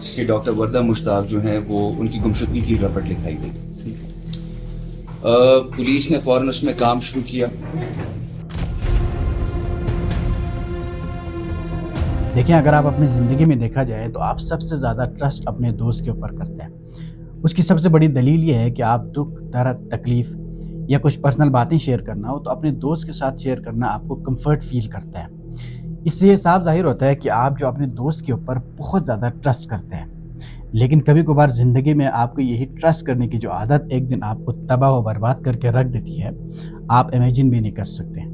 कि डॉक्टर वर्दा मुश्ताक जो हैं वो उनकी गुमशुदगी की रिपोर्ट लिखाई गई। पुलिस ने फौरन उसमें काम शुरू किया। देखिए, अगर आप अपनी ज़िंदगी में देखा जाए तो आप सबसे ज़्यादा ट्रस्ट अपने दोस्त के ऊपर करते हैं। उसकी सबसे बड़ी दलील ये है कि आप दुख, दर्द, तकलीफ़ या कुछ पर्सनल बातें शेयर करना हो तो अपने दोस्त के साथ शेयर करना आपको कंफर्ट फ़ील करता है। इससे ये साफ ज़ाहिर होता है कि आप जो अपने दोस्त के ऊपर बहुत ज़्यादा ट्रस्ट करते हैं। लेकिन कभी-कभार ज़िंदगी में आपको यही ट्रस्ट करने की जो आदत एक दिन आपको तबाह व बर्बाद करके रख देती है, आप इमेजिन भी नहीं कर सकते।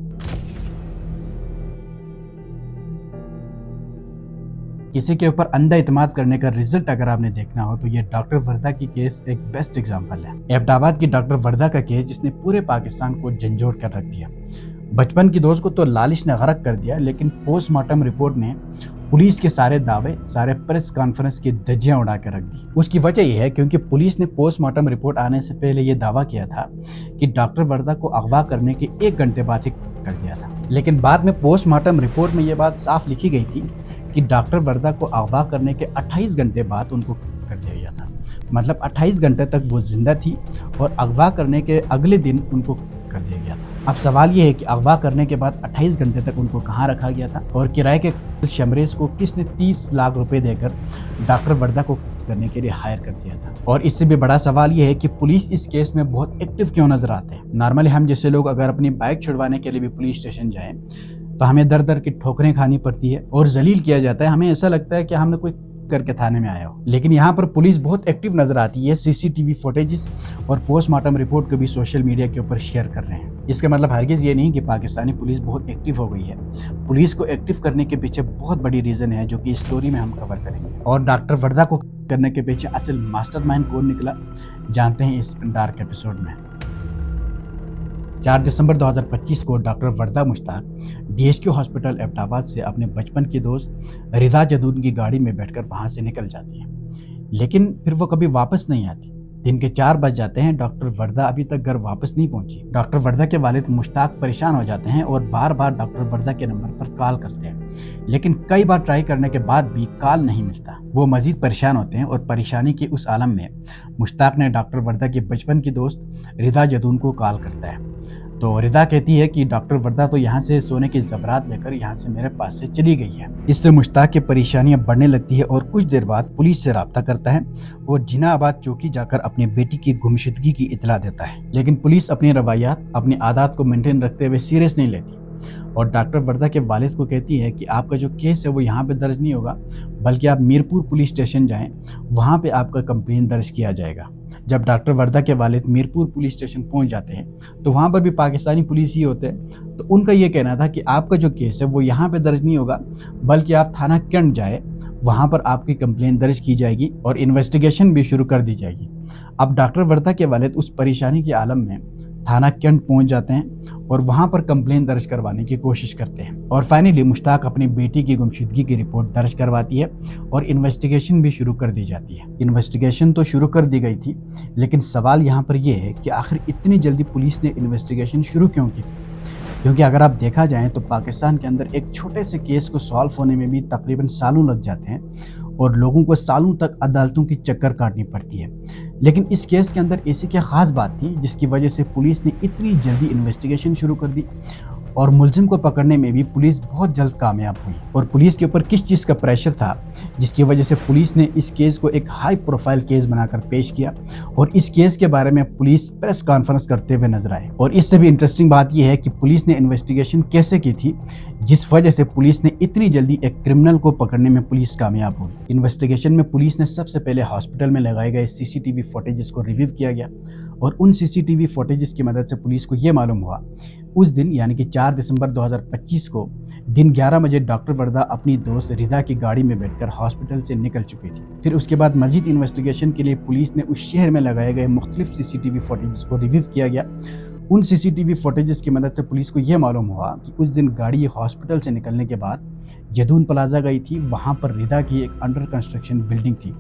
किसी के ऊपर अंधा इत्मीनान करने का रिजल्ट अगर आपने देखना हो तो ये डॉक्टर वर्दा की केस एक बेस्ट एग्जांपल है। एबटाबाद की डॉक्टर वर्दा का केस जिसने पूरे पाकिस्तान को झंझोड़ कर रख दिया। बचपन की दोस्त को तो लालिश ने गरक कर दिया, लेकिन पोस्टमार्टम रिपोर्ट ने पुलिस के सारे दावे, सारे प्रेस कॉन्फ्रेंस की धज्जियां उड़ा कर रख दी। उसकी वजह यह है क्योंकि पुलिस ने पोस्टमार्टम रिपोर्ट आने से पहले यह दावा किया था कि डॉक्टर वर्दा को अगवा करने के 1 घंटे बाद ही कर दिया था। लेकिन बाद में पोस्टमार्टम रिपोर्ट में यह बात साफ लिखी गई थी कि डॉक्टर वर्दा को अगवा करने के 28 घंटे बाद उनको कर दिया गया था। मतलब 28 घंटे तक वो जिंदा थी और अगवा करने के अगले दिन उनको कर दिया गया था। अब सवाल ये है कि अगवा करने के बाद 28 घंटे तक उनको कहाँ रखा गया था और किराए के शमरेज को किसने 30 लाख रुपए देकर डॉक्टर वर्दा को करने के लिए हायर कर दिया था। और इससे भी बड़ा सवाल ये है कि पुलिस इस केस में बहुत एक्टिव क्यों नजर आते हैं। नॉर्मली हम जैसे लोग अगर अपनी बाइक छुड़वाने के लिए भी पुलिस स्टेशन जाएं तो हमें दर दर की ठोकरें खानी पड़ती है और जलील किया जाता है। हमें ऐसा लगता है कि हमने कोई करके थाने में आया हो। लेकिन यहाँ पर पुलिस बहुत एक्टिव नजर आती है। सीसीटीवी फुटेजेस और पोस्टमार्टम रिपोर्ट को भी सोशल मीडिया के ऊपर शेयर कर रहे हैं। इसका मतलब हरगिज ये नहीं कि पाकिस्तानी पुलिस बहुत एक्टिव हो गई है। पुलिस को एक्टिव करने के पीछे बहुत बड़ी रीजन है जो कि इस स्टोरी में हम कवर करेंगे। और डॉक्टर वर्दा को करने के पीछे असल मास्टरमाइंड कौन निकला, जानते हैं इस डार्क एपिसोड में। 4 दिसंबर 2025 को डॉक्टर वर्दा मुश्ताक डीएचक्यू हॉस्पिटल एबटाबाद से अपने बचपन की दोस्त रिदा जदून की गाड़ी में बैठकर वहां से निकल जाती है, लेकिन फिर वो कभी वापस नहीं आती। दिन के 4 बज जाते हैं, डॉक्टर वर्दा अभी तक घर वापस नहीं पहुंची। डॉक्टर वर्दा के वालिद मुश्ताक परेशान हो जाते हैं और बार बार डॉक्टर वर्दा के नंबर पर कॉल करते हैं, लेकिन कई बार ट्राई करने के बाद भी कॉल नहीं मिलता। वो मजीद परेशान होते हैं और परेशानी के उस आलम में मुश्ताक ने डॉक्टर वर्दा की बचपन की दोस्त रिदा जदून को कॉल करता है। तो रिदा कहती है कि डॉक्टर वर्दा तो यहाँ से सोने की ज़वरात लेकर यहाँ से मेरे पास से चली गई है। इससे मुश्ताक की परेशानियां बढ़ने लगती है और कुछ देर बाद पुलिस से रब्ता करता है और जिनाबाद चौकी जाकर अपनी बेटी की गुमशुदगी की इतला देता है। लेकिन पुलिस अपनी रवायात, अपनी आदत को मेंटेन रखते हुए सीरियस नहीं लेती और डॉक्टर वर्दा के वालिद को कहती है कि आपका जो केस है वो यहाँ पे दर्ज नहीं होगा, बल्कि आप मीरपुर पुलिस स्टेशन जाएं, वहाँ पे आपका कंप्लेन दर्ज किया जाएगा। जब डॉक्टर वर्दा के वालिद मीरपुर पुलिस स्टेशन पहुंच जाते हैं तो वहाँ पर भी पाकिस्तानी पुलिस ही होते हैं। तो उनका ये कहना था कि आपका जो केस है वो यहाँ पे दर्ज नहीं होगा, बल्कि आप थाना कैंट जाए, वहाँ पर आपकी कंप्लेन दर्ज की जाएगी और इन्वेस्टिगेशन भी शुरू कर दी जाएगी। अब डॉक्टर वर्दा के वालिद उस परेशानी के आलम में थाना कैंट पहुंच जाते हैं और वहां पर कंप्लेन दर्ज करवाने की कोशिश करते हैं और फाइनली मुश्ताक अपनी बेटी की गुमशुदगी की रिपोर्ट दर्ज करवाती है और इन्वेस्टिगेशन भी शुरू कर दी जाती है। इन्वेस्टिगेशन तो शुरू कर दी गई थी, लेकिन सवाल यहाँ पर यह है कि आखिर इतनी जल्दी पुलिस ने इन्वेस्टिगेशन शुरू क्यों की थी। क्योंकि अगर आप देखा जाए तो पाकिस्तान के अंदर एक छोटे से केस को सॉल्व होने में भी तकरीबन सालों लग जाते हैं और लोगों को सालों तक अदालतों की चक्कर काटनी पड़ती है। लेकिन इस केस के अंदर ऐसी क्या खास बात थी जिसकी वजह से पुलिस ने इतनी जल्दी इन्वेस्टिगेशन शुरू कर दी और मुलजिम को पकड़ने में भी पुलिस बहुत जल्द कामयाब हुई। और पुलिस के ऊपर किस चीज़ का प्रेशर था जिसकी वजह से पुलिस ने इस केस को एक हाई प्रोफाइल केस बनाकर पेश किया और इस केस के बारे में पुलिस प्रेस कॉन्फ्रेंस करते हुए नजर आए। और इससे भी इंटरेस्टिंग बात यह है कि पुलिस ने इन्वेस्टिगेशन कैसे की थी जिस वजह से पुलिस ने इतनी जल्दी एक क्रिमिनल को पकड़ने में पुलिस कामयाब हुई। इन्वेस्टिगेशन में पुलिस ने सबसे पहले हॉस्पिटल में लगाए गए सीसीटीवी फुटेजेस को रिव्यू किया गया और उन सीसीटीवी फुटेजेस की मदद से पुलिस को यह मालूम हुआ उस दिन यानी कि 4 दिसंबर 2025 को दिन 11 बजे डॉक्टर वर्दा अपनी दोस्त रिदा की गाड़ी में बैठकर हॉस्पिटल से निकल चुकी थी। फिर उसके बाद मजीद इन्वेस्टिगेशन के लिए पुलिस ने उस शहर में लगाए गए मुख्तलिफ सीसीटीवी फुटेजेस को रिव्यू किया गया। उन सीसीटीवी फुटेजेस की मदद से पुलिस को यह मालूम हुआ कि उस दिन गाड़ी हॉस्पिटल से निकलने के बाद जदून प्लाजा गई थी। वहां पर रिदा की एक अंडर कंस्ट्रक्शन बिल्डिंग थी,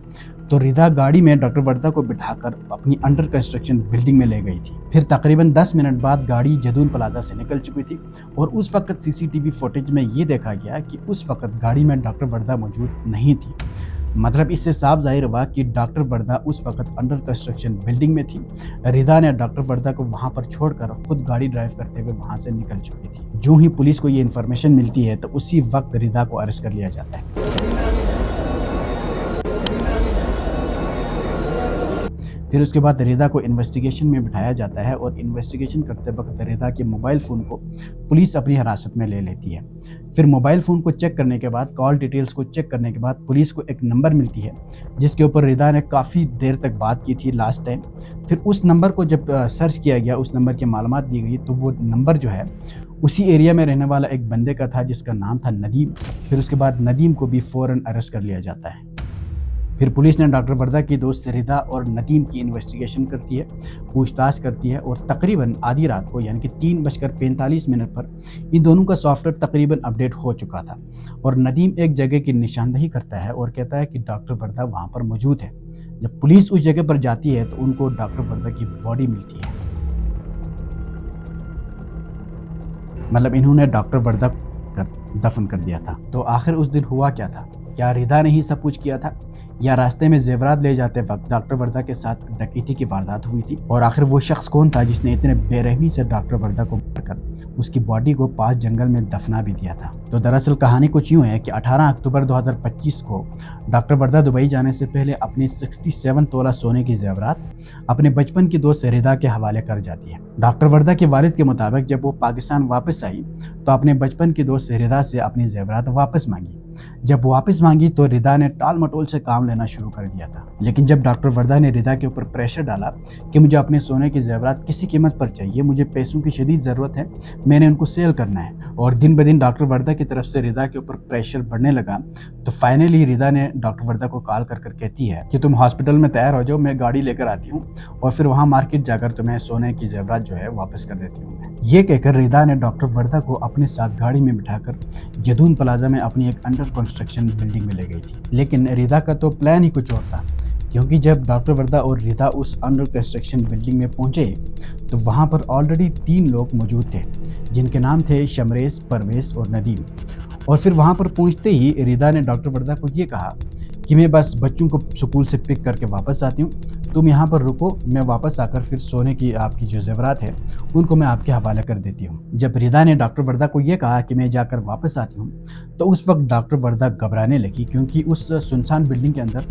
तो रिदा गाड़ी में डॉक्टर वर्दा को बिठाकर अपनी अंडर कंस्ट्रक्शन बिल्डिंग में ले गई थी। फिर तकरीबन 10 मिनट बाद गाड़ी जदून प्लाजा से निकल चुकी थी और उस वक्त सीसीटीवी फुटेज में ये देखा गया कि उस वक्त गाड़ी में डॉक्टर वर्दा मौजूद नहीं थी। मतलब इससे साफ जाहिर हुआ कि डॉक्टर वर्दा उस वक्त अंडर कंस्ट्रक्शन बिल्डिंग में थी। रिदा ने डॉक्टर वर्दा को वहां पर छोड़कर खुद गाड़ी ड्राइव करते हुए वहां से निकल चुकी थी। जो ही पुलिस को ये इन्फॉर्मेशन मिलती है तो उसी वक्त रिदा को अरेस्ट कर लिया जाता है। फिर उसके बाद रिदा को इन्वेस्टिगेशन में बिठाया जाता है और इन्वेस्टिगेशन करते वक्त रिदा के मोबाइल फ़ोन को पुलिस अपनी हिरासत में ले लेती है। फिर मोबाइल फ़ोन को चेक करने के बाद, कॉल डिटेल्स को चेक करने के बाद पुलिस को एक नंबर मिलती है जिसके ऊपर रिदा ने काफ़ी देर तक बात की थी लास्ट टाइम। फिर उस नंबर को जब सर्च किया गया, उस नंबर की मालूमात दी गई तो वो नंबर जो है उसी एरिया में रहने वाला एक बंदे का था जिसका नाम था नदीम। फिर उसके बाद नदीम को भी फ़ौरन अरेस्ट कर लिया जाता है। फिर पुलिस ने डॉक्टर वर्दा की दोस्त रिदा और नदीम की इन्वेस्टिगेशन करती है, पूछताछ करती है और तकरीबन आधी रात को यानी कि 3:45 पर इन दोनों का सॉफ्टवेयर तकरीबन अपडेट हो चुका था और नदीम एक जगह की निशानदही करता है और कहता है कि डॉक्टर वर्दा वहाँ पर मौजूद है। जब पुलिस उस जगह पर जाती है तो उनको डॉक्टर वर्दा की बॉडी मिलती है। मतलब इन्होंने डॉक्टर वर्दा को दफन कर दिया था। तो आखिर उस दिन हुआ क्या था? क्या रिदा ने ही सब कुछ किया था या रास्ते में जेवरात ले जाते वक्त डॉक्टर वर्दा के साथ डकैती की वारदात हुई थी? और आखिर वो शख्स कौन था जिसने इतने बेरहमी से डॉक्टर वर्दा को मारकर उसकी बॉडी को पास जंगल में दफना भी दिया था? तो दरअसल कहानी कुछ यूँ है कि 18 अक्टूबर 2025 को डॉक्टर वर्दा दुबई जाने से पहले अपने 67 तोला सोने की जेवरात अपने बचपन की दोस्त रिदा के हवाले कर जाती है। डॉक्टर वर्दा के वालिद के मुताबिक जब वो पाकिस्तान वापस आई तो अपने बचपन की दोस्त रिदा से अपनी जेवरात वापस मांगी। जब वापस मांगी तो रिदा ने टाल मटोल से काम लेना शुरू कर दिया था। लेकिन जब डॉक्टर वर्दा ने रिदा के ऊपर प्रेशर डाला कि मुझे अपने सोने की जेवरात किसी कीमत पर चाहिए, मुझे पैसों की शदीद ज़रूरत है, मैंने उनको सेल करना है, और दिन ब दिन डॉक्टर वर्दा की तरफ से रिदा के ऊपर प्रेशर बढ़ने लगा, तो फाइनली रिदा ने डॉक्टर वर्दा को कॉल कर कहती है कि तुम हॉस्पिटल में तैयार हो जाओ, मैं गाड़ी लेकर आती हूँ और फिर वहाँ मार्केट जाकर तुम्हें सोने की जेवरात जो है वापस कर देती हूँ। ये कहकर रिदा ने डॉक्टर वर्दा को अपने साथ गाड़ी में बिठाकर जदून प्लाजा में अपनी एक अंडर कंस्ट्रक्शन बिल्डिंग में ले गई थी। लेकिन रिदा का तो प्लान ही कुछ और था, क्योंकि जब डॉक्टर वर्दा और रिदा उस अंडर कंस्ट्रक्शन बिल्डिंग में पहुंचे तो वहां पर ऑलरेडी 3 लोग मौजूद थे जिनके नाम थे शमरेज, परवेज और नदीम। और फिर वहां पर पहुंचते ही रिदा ने डॉक्टर वर्दा को ये कहा कि मैं बस बच्चों को स्कूल से पिक करके वापस आती हूँ, तुम यहाँ पर रुको, मैं वापस आकर फिर सोने की आपकी जो जेवरात है उनको मैं आपके हवाले कर देती हूँ। जब रिदा ने डॉक्टर वर्दा को ये कहा कि मैं जाकर वापस आती हूँ तो उस वक्त डॉक्टर वर्दा घबराने लगी, क्योंकि उस सुनसान बिल्डिंग के अंदर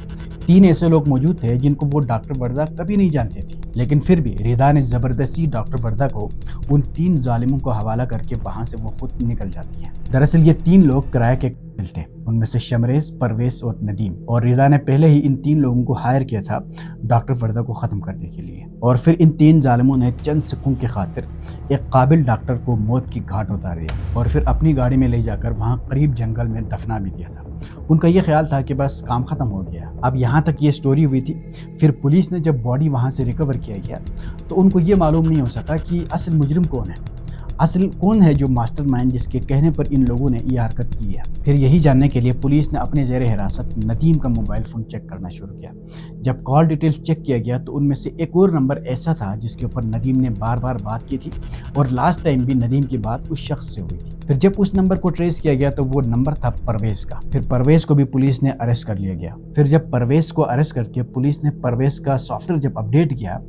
3 ऐसे लोग मौजूद थे जिनको वो डॉक्टर वर्दा कभी नहीं जानते थे। लेकिन फिर भी रिदा ने ज़बरदस्ती डॉक्टर वर्दा को उन 3 जालिमों को हवाला करके वहाँ से वो खुद निकल जाती है। दरअसल ये 3 लोग किराए के थे, उनमें से शमरेज, परवेज और नदीम, और रिदा ने पहले ही इन 3 लोगों को हायर किया था डॉक्टर वर्दा को ख़त्म करने के लिए। और फिर इन 3 जालिमों ने चंद सिक्कों की खातिर एक काबिल डॉक्टर को मौत की घाट उतार दिया और फिर अपनी गाड़ी में ले जाकर वहाँ करीब जंगल में दफना भी दिया था। उनका ये ख्याल था कि बस काम ख़त्म हो गया। अब यहाँ तक ये स्टोरी हुई थी। फिर पुलिस ने जब बॉडी वहाँ से रिकवर किया गया तो उनको ये मालूम नहीं हो सका कि असल मुजरिम कौन है, असल कौन है जो मास्टरमाइंड जिसके कहने पर इन लोगों ने ये हरकत की है। फिर यही जानने के लिए पुलिस ने अपने ज़ेर हिरासत नदीम का मोबाइल फ़ोन चेक करना शुरू किया। जब कॉल डिटेल्स चेक किया गया तो उनमें से एक और नंबर ऐसा था जिसके ऊपर नदीम ने बार बार बात की थी और लास्ट टाइम भी नदीम की बात उस शख्स से हुई थी। फिर जब उस नंबर को ट्रेस किया गया तो वो नंबर था परवेज का। फिर परवेज को भी पुलिस ने अरेस्ट कर लिया गया। फिर जब परवेज को अरेस्ट करके पुलिस ने परवेज का सॉफ्टवेयर जब अपडेट किया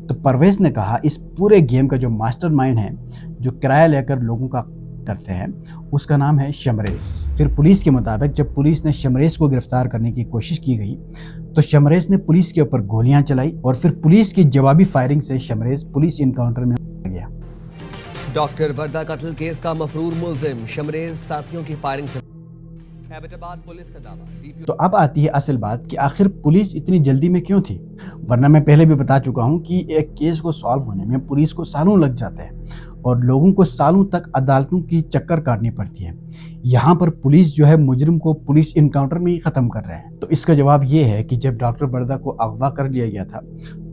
तो परवेज ने कहा इस पूरे गेम का जो मास्टरमाइंड है, जो किराया लेकर लोगों का करते हैं, उसका नाम है शमरेज। फिर पुलिस के मुताबिक जब पुलिस ने शमरेज को गिरफ्तार करने की कोशिश की गई तो शमरेज ने पुलिस के ऊपर गोलियां चलाई और फिर पुलिस की जवाबी फायरिंग से शमरेज पुलिस इनकाउंटर में गया। डॉक्टर वर्दा कत्ल केस का मफरूर मुल्जिम शमरेज साथियों की फायरिंग से हैदराबाद पुलिस का दावा। तो अब आती है असल बात कि आखिर पुलिस इतनी जल्दी में क्यों थी, वरना मैं पहले भी बता चुका हूं कि एक केस को सॉल्व होने में पुलिस को सालों लग जाते हैं और लोगों को सालों तक अदालतों की चक्कर काटनी पड़ती है। यहाँ पर पुलिस जो है मुजरिम को पुलिस इनकाउंटर में ही ख़त्म कर रहे हैं। तो इसका जवाब ये है कि जब डॉक्टर वर्दा को अगवा कर लिया गया था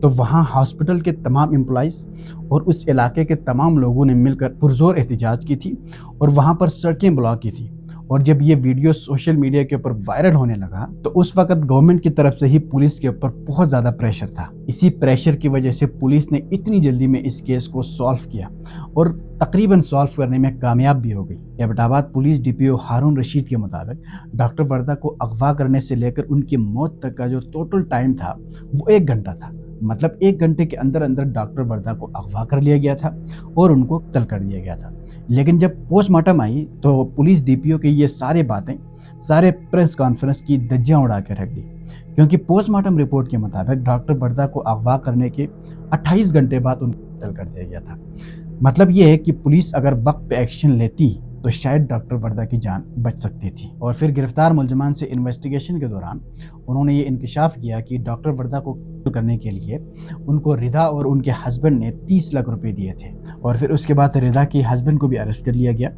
तो वहाँ हॉस्पिटल के तमाम एम्प्लॉइज़ और उस इलाके के तमाम लोगों ने मिलकर पुरजोर एहतजाज की थी और वहाँ पर सड़कें ब्लॉक की थी और जब ये वीडियो सोशल मीडिया के ऊपर वायरल होने लगा तो उस वक्त गवर्नमेंट की तरफ से ही पुलिस के ऊपर बहुत ज़्यादा प्रेशर था। इसी प्रेशर की वजह से पुलिस ने इतनी जल्दी में इस केस को सॉल्व किया और तकरीबन सॉल्व करने में कामयाब भी हो गई। एबटाबाद पुलिस डीपीओ हारून रशीद के मुताबिक डॉक्टर वर्दा को अगवा करने से लेकर उनकी मौत तक का जो टोटल टाइम था वो 1 घंटा था। मतलब 1 घंटे के अंदर अंदर डॉक्टर वर्दा को अगवा कर लिया गया था और उनको कत्ल कर दिया गया था। लेकिन जब पोस्टमार्टम आई तो पुलिस डीपीओ की ये सारी बातें सारे प्रेस कॉन्फ्रेंस की धज्जियां उड़ा के रख दी, क्योंकि पोस्टमार्टम रिपोर्ट के मुताबिक डॉक्टर वर्दा को अगवा करने के 28 घंटे बाद उनको कत्ल कर दिया गया था। मतलब ये है कि पुलिस अगर वक्त पे एक्शन लेती तो शायद डॉक्टर वर्दा की जान बच सकती थी। और फिर गिरफ्तार मुलजमान से इन्वेस्टिगेशन के दौरान उन्होंने ये इंकशाफ किया कि डॉक्टर वर्दा को कत्ल करने के लिए उनको रिदा और उनके हस्बैंड ने 30 लाख रुपए दिए थे। और फिर उसके बाद रिदा के हस्बैंड को भी अरेस्ट कर लिया गया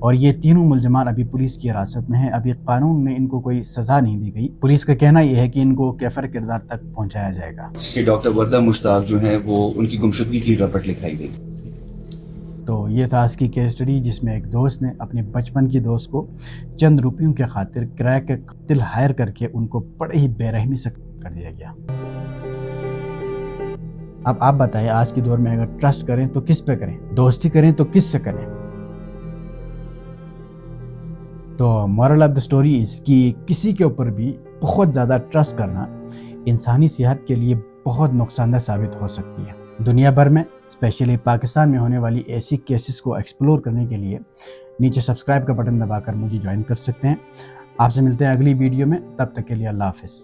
और ये तीनों मुलजमान अभी पुलिस की हिरासत में हैं। अभी कानून ने इनको कोई सज़ा नहीं दी गई। पुलिस का कहना यह है कि इनको कैफर किरदार तक पहुँचाया जाएगा। कि डॉक्टर वर्दा मुश्ताक जो हैं वो उनकी गुमशुदगी की रिपोर्ट लिखाई गई। तो ये था आज की केस स्टडी जिसमें एक दोस्त ने अपने बचपन की दोस्त को चंद रुपयों के खातिर किराए के कातिल हायर करके उनको बड़े ही बेरहमी से कर दिया गया। अब आप बताएं, आज के दौर में अगर ट्रस्ट करें तो किस पे करें, दोस्ती करें तो किस से करें? तो मोरल ऑफ द स्टोरी इसकी किसी के ऊपर भी बहुत ज़्यादा ट्रस्ट करना इंसानी सेहत के लिए बहुत नुकसानदेह साबित हो सकती है। दुनिया भर में स्पेशली पाकिस्तान में होने वाली ऐसी केसेस को एक्सप्लोर करने के लिए नीचे सब्सक्राइब का बटन दबाकर मुझे ज्वाइन कर सकते हैं। आपसे मिलते हैं अगली वीडियो में, तब तक के लिए अल्लाह हाफिज़।